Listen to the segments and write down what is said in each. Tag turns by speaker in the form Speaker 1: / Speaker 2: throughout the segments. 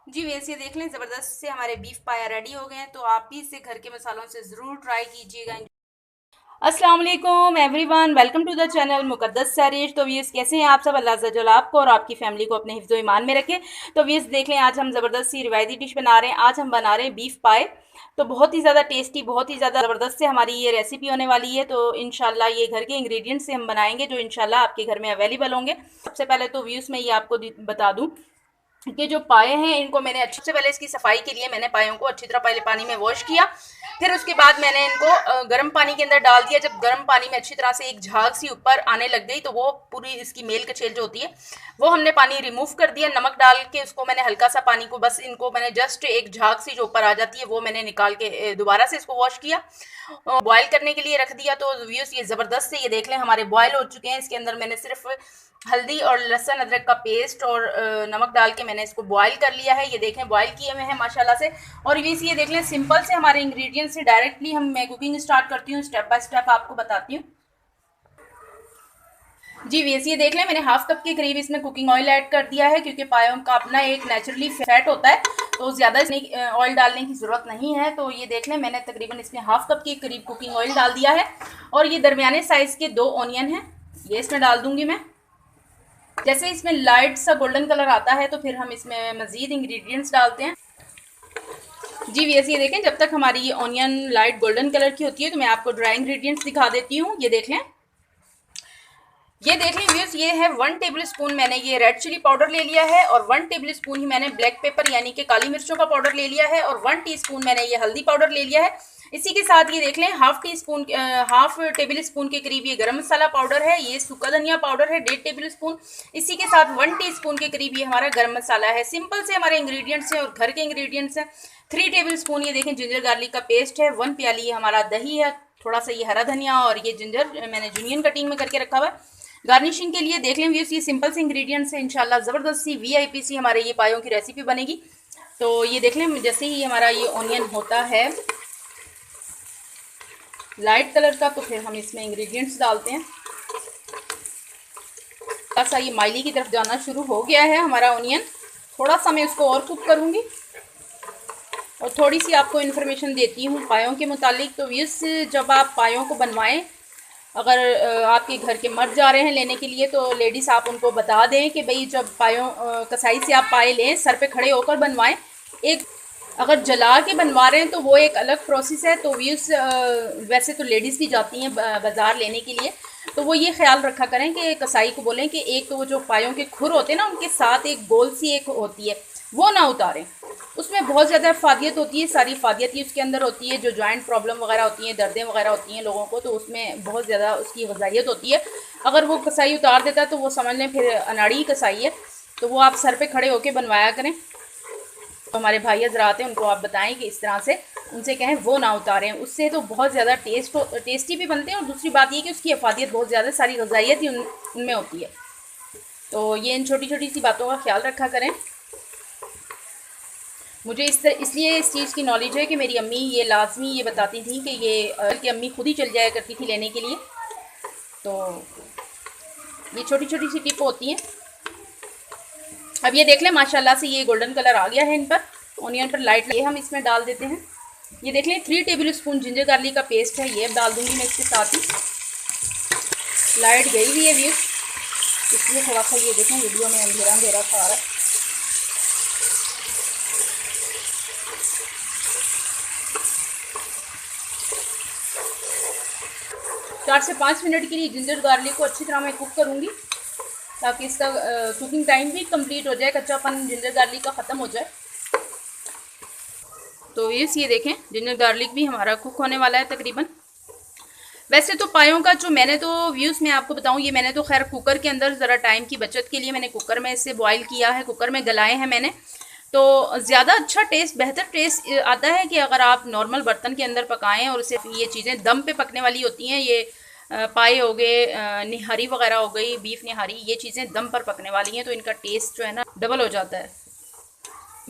Speaker 1: जी वैसे देख लें, ज़बरदस्त से हमारे बीफ पाया रेडी हो गए हैं। तो आप भी इसे घर के मसालों से ज़रूर ट्राई कीजिएगा। अस्सलाम वालेकुम everyone, welcome to the channel Muqaddas Sairish. तो व्यूअर्स कैसे हैं आप सब? अल्लाह अज़्ज़ा वजल आपको और आपकी फैमिली को अपने हिफ्ज़-ओ ईमान में रखे। तो व्यूअर्स देख लें, आज हम ज़बरदस्त सी रिवायती डिश बना रहे हैं। आज हम बना रहे हैं बीफ पाए। तो बहुत ही ज़्यादा टेस्टी, बहुत ही ज़्यादा ज़बरदस्त से हमारी ये रेसिपी होने वाली है। तो इंशाल्लाह ये घर के इंग्रेडिएंट्स से हम बनाएंगे जो इंशाल्लाह आपके घर में अवेलेबल होंगे। सबसे पहले तो व्यूअर्स मैं ये आपको बता दूँ कि जो पाए हैं इनको मैंने अच्छे से, पहले इसकी सफाई के लिए मैंने पायों को अच्छी तरह पहले पानी में वॉश किया। फिर उसके बाद मैंने इनको गर्म पानी के अंदर डाल दिया। जब गर्म पानी में अच्छी तरह से एक झाग सी ऊपर आने लग गई तो वो पूरी इसकी मेल कचेल जो होती है वो हमने पानी रिमूव कर दिया। नमक डाल के उसको मैंने हल्का सा पानी को, बस इनको मैंने जस्ट एक झाग सी जो ऊपर आ जाती है वो मैंने निकाल के दोबारा से इसको वॉश किया, बॉयल करने के लिए रख दिया। तो व्यूअर्स ये ज़बरदस्त से ये देख लें हमारे बॉयल हो चुके हैं। इसके अंदर मैंने सिर्फ हल्दी और लहसुन अदरक का पेस्ट और नमक डाल के मैंने इसको बॉयल कर लिया है। ये देखें बॉयल किए हुए हैं माशाल्लाह से। और ये देख लें सिंपल से हमारे इंग्रेडिएंट्स से डायरेक्टली मैं कुकिंग स्टार्ट करती हूँ, स्टेप बाय स्टेप आपको बताती हूँ। जी वीएस ये देख लें, मैंने हाफ कप के करीब इसमें कुकिंग ऑयल ऐड कर दिया है क्योंकि पायों का अपना एक नेचुरली फैट होता है तो ज़्यादा इसमें ऑयल डालने की ज़रूरत नहीं है। तो ये देख लें मैंने तकरीबन इसमें हाफ कप के करीब कुकिंग ऑयल डाल दिया है। और ये दरमियाने साइज़ के 2 ऑनियन हैं, ये इसमें डाल दूंगी मैं। जैसे इसमें लाइट सा गोल्डन कलर आता है तो फिर हम इसमें मज़ीद इंग्रेडिएंट्स डालते हैं। जी वीएस ये देखें, जब तक हमारी ये ऑनियन लाइट गोल्डन कलर की होती है तो मैं आपको ड्राई इंग्रेडिएंट्स दिखा देती हूँ। ये देख लें, ये देख लें व्यूअर्स, ये है 1 टेबल स्पून मैंने ये रेड चिली पाउडर ले लिया है और 1 टेबल स्पून ही मैंने ब्लैक पेपर यानी कि काली मिर्चों का पाउडर ले लिया है और 1 टीस्पून मैंने ये हल्दी पाउडर ले लिया है। इसी के साथ ये देख लें हाफ टेबल स्पून के करीब ये गरम मसाला पाउडर है, ये सूखा धनिया पाउडर है 1.5 टेबल स्पून। इसी के साथ 1 टीस्पून के करीब ये हमारा गरम मसाला है। सिंपल से हमारे इंग्रेडिएंट्स हैं और घर के इंग्रेडिएंट्स हैं। 3 टेबल स्पून ये देखें जिंजर गार्लिक का पेस्ट है, 1 प्याली ये हमारा दही है, थोड़ा सा ये हरा धनिया और ये जिंजर मैंने जूनियन कटिंग में करके रखा हुआ है। गार्निशिंग के लिए देख लें व्यूअर्स, ये सिंपल से इंग्रेडिएंट्स है। इंशाल्लाह ज़बरदस्त सी वीआईपी सी हमारे ये पायों की रेसिपी बनेगी। तो ये देख लें, जैसे ही हमारा ये ऑनियन होता है लाइट कलर का तो फिर हम इसमें इंग्रेडिएंट्स डालते हैं। थोड़ा सा ये माइली की तरफ जाना शुरू हो गया है हमारा ऑनियन, थोड़ा सा मैं उसको और कुक करूँगी और थोड़ी सी आपको इन्फॉर्मेशन देती हूँ पायों के मुतालिक। तो व्यूअर्स जब आप पायों को बनवाएं, अगर आपके घर के मर्द जा रहे हैं लेने के लिए तो लेडीज़ आप उनको बता दें कि भाई जब पायों कसाई से आप पाए लें सर पे खड़े होकर बनवाएं। एक अगर जला के बनवा रहे हैं तो वो एक अलग प्रोसेस है। तो व्यूज़ वैसे तो लेडीज़ भी जाती हैं बाज़ार लेने के लिए, तो वो ये ख्याल रखा करें कि कसाई को बोलें कि एक तो वो जो पायों के खुर होते हैं ना उनके साथ एक गोल सी एक होती है वो ना उतारें। उसमें बहुत ज़्यादा फ़ादियत होती है, सारी फ़ादियत ही उसके अंदर होती है। जो जॉइंट प्रॉब्लम वगैरह होती हैं, दर्दें वगैरह होती हैं लोगों को, तो उसमें बहुत ज़्यादा उसकी ग़िज़ाइयत होती है। अगर वो कसाई उतार देता है तो वो समझ लें फिर अनाड़ी कसाई है। तो वो आप सर पे खड़े होकर बनवाया करें। तो हमारे भाई हज़रात हैं उनको आप बताएं कि इस तरह से उनसे कहें वो ना उतारें, उससे तो बहुत ज़्यादा टेस्टी भी बनते हैं और दूसरी बात ये कि उसकी अफादियत बहुत ज़्यादा, सारी ग़िज़ाइयत ही उनमें होती है। तो ये इन छोटी छोटी सी बातों का ख्याल रखा करें। मुझे इसलिए इस चीज़ की नॉलेज है कि मेरी अम्मी ये लाजमी ये बताती थी कि ये कि अम्मी खुद ही चल जाया करती थी लेने के लिए। तो ये छोटी छोटी सी टिप होती हैं। अब ये देख लें माशाल्लाह से ये गोल्डन कलर आ गया है इन पर, ऑनियन पर लाइट ये हम इसमें डाल देते हैं। ये देख लें 3 टेबल स्पून जिंजर गार्लिक का पेस्ट है, ये अब डाल दूँगी मैं इसके साथ ही। लाइट गई हुई है व्यूज़, इसलिए थोड़ा सा ये देखें वीडियो में अंधेरा अंधेरा सा आ रहा है। चार से 5 मिनट के लिए जिंजर गार्लिक को अच्छी तरह मैं कुक करूँगी ताकि इसका कुकिंग टाइम भी कंप्लीट हो जाए, कच्चापन जिंजर गार्लिक का ख़त्म हो जाए। तो ये देखें जिंजर गार्लिक भी हमारा कुक होने वाला है तकरीबन। वैसे तो पायों का जो मैंने तो व्यूज़ में आपको बताऊं, ये मैंने तो खैर कुकर के अंदर ज़रा टाइम की बचत के लिए मैंने कुकर में इसे बॉईल किया है, कुकर में गलाए हैं मैंने। तो ज़्यादा अच्छा टेस्ट, बेहतर टेस्ट आता है कि अगर आप नॉर्मल बर्तन के अंदर पकाएं और उसे ये चीज़ें दम पे पकने वाली होती हैं। ये पाए हो गए, निहारी वगैरह हो गई, बीफ निहारी, ये चीज़ें दम पर पकने वाली हैं तो इनका टेस्ट जो है ना डबल हो जाता है।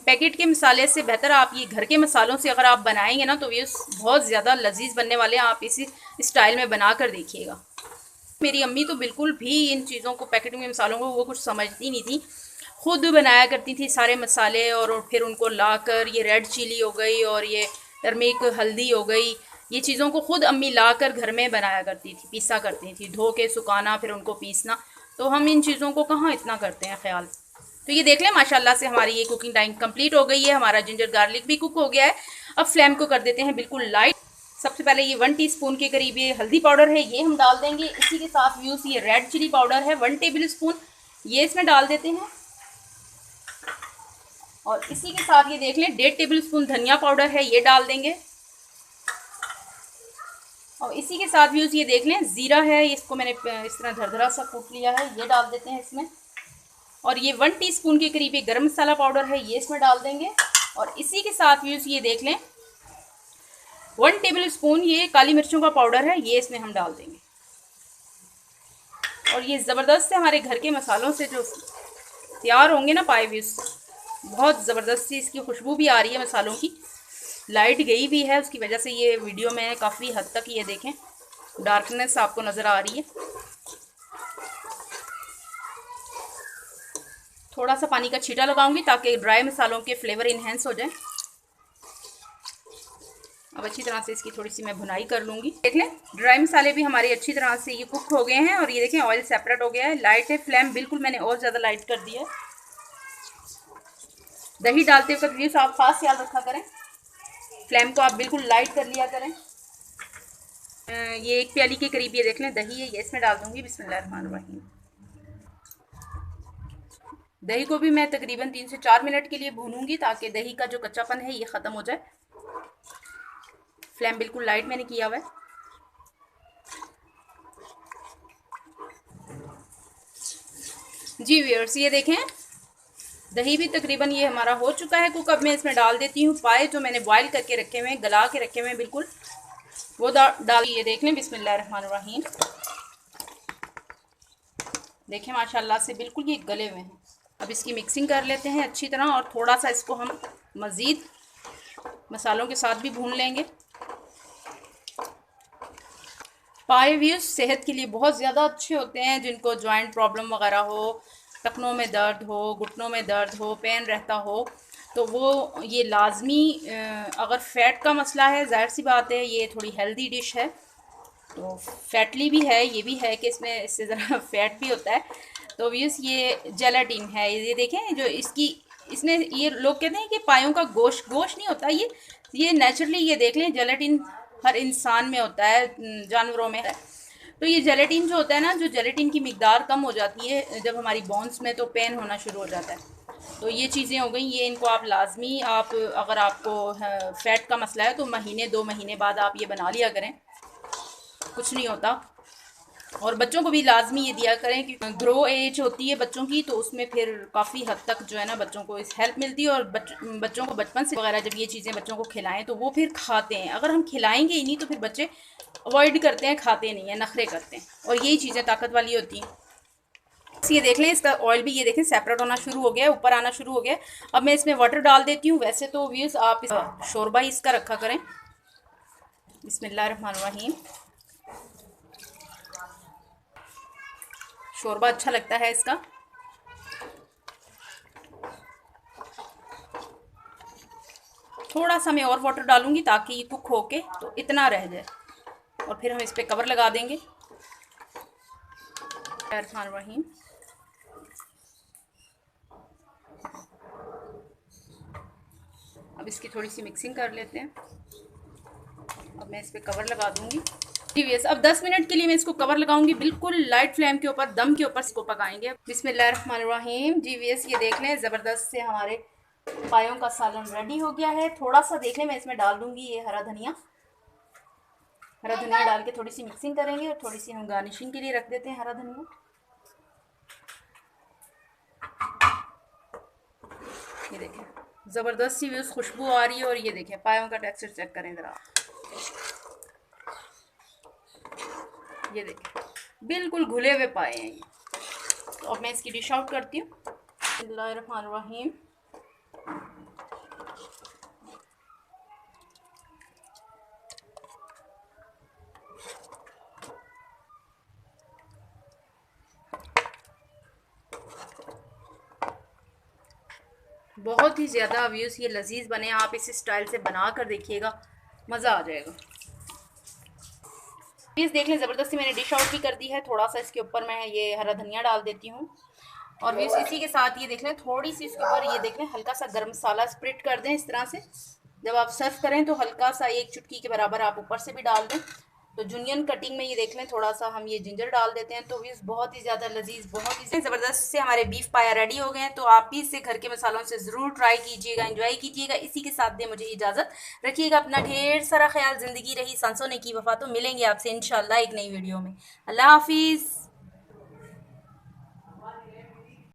Speaker 1: पैकेट के मसाले से बेहतर आप ये घर के मसालों से अगर आप बनाएंगे ना तो ये बहुत ज़्यादा लजीज बनने वाले हैं। आप इसी स्टाइल में बना कर देखिएगा। मेरी अम्मी तो बिल्कुल भी इन चीज़ों को, पैकेट के मसालों को वो कुछ समझती नहीं थी। खुद बनाया करती थी सारे मसाले, और फिर उनको लाकर, ये रेड चिली हो गई और ये टर्मिक हल्दी हो गई, ये चीज़ों को खुद अम्मी लाकर घर में बनाया करती थी, पीसा करती थी, धो के सुखाना फिर उनको पीसना। तो हम इन चीज़ों को कहाँ इतना करते हैं ख्याल। तो ये देख लें माशाल्लाह से हमारी ये कुकिंग टाइम कंप्लीट हो गई है, हमारा जिंजर गार्लिक भी कुक हो गया है। अब फ्लेम को कर देते हैं बिल्कुल लाइट। सबसे पहले ये 1 टीस्पून के करीब ये हल्दी पाउडर है, ये हम डाल देंगे। इसी के साथ यूज़ ये रेड चिली पाउडर है 1 टेबल स्पून, ये इसमें डाल देते हैं। और इसी के साथ ये देख लें 1.5 टेबल स्पून धनिया पाउडर है, ये डाल देंगे। और इसी के साथ यूज़ ये देख लें ज़ीरा है, इसको मैंने इस तरह धरधरा सा कूट लिया है, ये डाल देते हैं इसमें। और ये 1 टीस्पून के करीब ये गरम मसाला पाउडर है, ये इसमें डाल देंगे। और इसी के साथ यूज़ ये देख लें 1 टेबल स्पून ये काली मिर्चों का पाउडर है, ये इसमें हम डाल देंगे। और ये ज़बरदस्त से हमारे घर के मसालों से जो तैयार होंगे ना पाए व्यूज़, बहुत ज़बरदस्त सी इसकी खुशबू भी आ रही है मसालों की। लाइट गई भी है, उसकी वजह से ये वीडियो में काफ़ी हद तक ये देखें डार्कनेस आपको नज़र आ रही है। थोड़ा सा पानी का छींटा लगाऊंगी ताकि ड्राई मसालों के फ्लेवर इन्हेंस हो जाए। अब अच्छी तरह से इसकी थोड़ी सी मैं भुनाई कर लूँगी। देख लें ड्राई मसाले भी हमारे अच्छी तरह से ये कुक हो गए हैं, और ये देखें ऑयल सेपरेट हो गया है। लाइट है फ्लेम, बिल्कुल मैंने और ज़्यादा लाइट कर दिया है। दही डालते वक्त व्यूज़ आप खास ख्याल रखा करें, फ्लेम को आप बिल्कुल लाइट कर लिया करें। ये 1 प्याली के करीब ये देख लें दही है, ये इसमें डाल दूँगी। बिस्मिल्लाहिर्रहमानिर्रहीम। दही को भी मैं तकरीबन 3 से 4 मिनट के लिए भूनूंगी ताकि दही का जो कच्चापन है ये ख़त्म हो जाए। फ्लेम बिल्कुल लाइट मैंने किया हुआ है। जी व्यूअर्स ये देखें दही भी तकरीबन ये हमारा हो चुका है कुक। अब मैं इसमें डाल देती हूँ पाए जो मैंने बॉईल करके रखे हुए हैं, गला के रखे हुए हैं बिल्कुल, वो डाल ये देख लें। बिस्मिल्लाहिर्रहमानिर्रहीम। देखें माशाल्लाह से बिल्कुल ये गले हुए हैं। अब इसकी मिक्सिंग कर लेते हैं अच्छी तरह, और थोड़ा सा इसको हम मज़ीद मसालों के साथ भी भून लेंगे। पाए व्यूज़ सेहत के लिए बहुत ज़्यादा अच्छे होते हैं। जिनको जॉइंट प्रॉब्लम वगैरह हो, टखनों में दर्द हो, घुटनों में दर्द हो, पेन रहता हो, तो वो ये लाजमी, अगर फ़ैट का मसला है, ज़ाहिर सी बात है ये थोड़ी हेल्दी डिश है, तो फैटली भी है, ये भी है कि इसमें इससे ज़रा फैट भी होता है। तो व्यूज़ ये जेलाटिन है, ये देखें जो इसकी इसमें ये लोग कहते हैं कि पायों का गोश्त नहीं होता, ये नेचुरली ये देख लें जेलाटिन हर इंसान में होता है, जानवरों में है। तो ये जेलेटिन जो होता है ना, जो जेलेटिन की मिकदार कम हो जाती है जब हमारी बोन्स में, तो पेन होना शुरू हो जाता है। तो ये चीज़ें हो गई, ये इनको आप लाजमी, आप अगर आपको फ़ैट का मसला है तो महीने 2 महीने बाद आप ये बना लिया करें, कुछ नहीं होता। और बच्चों को भी लाजमी ये दिया करें कि ग्रो एज होती है बच्चों की, तो उसमें फिर काफ़ी हद तक जो है ना बच्चों को इस हेल्प मिलती है। और बच्चों को बचपन से वगैरह जब ये चीज़ें बच्चों को खिलाएं तो वो फिर खाते हैं। अगर हम खिलाएंगे ही नहीं तो फिर बच्चे अवॉइड करते हैं, खाते नहीं हैं, नखरे करते हैं, और यही चीज़ें ताकत वाली होती हैं। ये देख लें इसका ऑयल भी ये देखें सेपरेट होना शुरू हो गया है, ऊपर आना शुरू हो गया है। अब मैं इसमें वाटर डाल देती हूँ। वैसे तो व्यूज़ आप शोरबा ही इसका रखा करें। बिस्मिल्लाहिर्रहमानिर्रहीम। शोरबा अच्छा लगता है इसका। थोड़ा सा मैं और वाटर डालूंगी ताकि ये कुक होके तो इतना रह जाए, और फिर हम इस पर कवर लगा देंगे। बिस्मिल्लाहिर्रहमानिर्रहीम। अब इसकी थोड़ी सी मिक्सिंग कर लेते हैं। अब मैं इस पर कवर लगा दूंगी। जी व्यस अब 10 मिनट के लिए मैं इसको कवर लगाऊंगी, बिल्कुल लाइट फ्लेम के ऊपर, दम के ऊपर इसको पकाएंगे। बिस्मिल्लाहिर्रहमानिर्रहीम। जी व्यस ये देख लें ज़बरदस्त से हमारे पायों का सालन रेडी हो गया है। थोड़ा सा देख लें मैं इसमें डाल दूंगी ये हरा धनिया डाल के थोड़ी सी मिक्सिंग करेंगे, और थोड़ी सी हम गार्निशिंग के लिए रख देते हैं हरा धनिया। ये देखें ज़बरदस्त सी व्यूज़ खुशबू आ रही है, और ये देखें पायों का टेक्सचर चेक करें ज़रा, ये देखें बिल्कुल घुले हुए पाए हैं ये। तो अब मैं इसकी डिश आउट करती हूँ। बिस्मिल्लाहिर्रहमानिर्रहीम। बहुत ही ज़्यादा व्यूज़ ये लजीज बने, आप इस स्टाइल से बना कर देखिएगा, मज़ा आ जाएगा। प्लीज़ देख लें, ज़बरदस्ती मैंने डिश आउट भी कर दी है। थोड़ा सा इसके ऊपर मैं ये हरा धनिया डाल देती हूँ। और व्यूज़ इसी के साथ ये देख लें, थोड़ी सी इसके ऊपर ये देख लें हल्का सा गर्म मसाला स्प्रिट कर दें इस तरह से। जब आप सर्व करें तो हल्का सा एक चुटकी के बराबर आप ऊपर से भी डाल दें। तो जूनियन कटिंग में ये देख लें थोड़ा सा हम ये जिंजर डाल देते हैं। तो व्यूज़ बहुत ही ज़्यादा लजीज, बहुत ही ज़बरदस्त से हमारे बीफ पाया रेडी हो गए हैं। तो आप भी इसे घर के मसालों से ज़रूर ट्राई कीजिएगा, एंजॉय कीजिएगा। इसी के साथ दे मुझे इजाज़त, रखिएगा अपना ढेर सारा ख्याल। ज़िंदगी रही सांसों ने की वफा। तो मिलेंगे आपसे इंशाल्लाह एक नई वीडियो में। अल्लाह हाफिज़।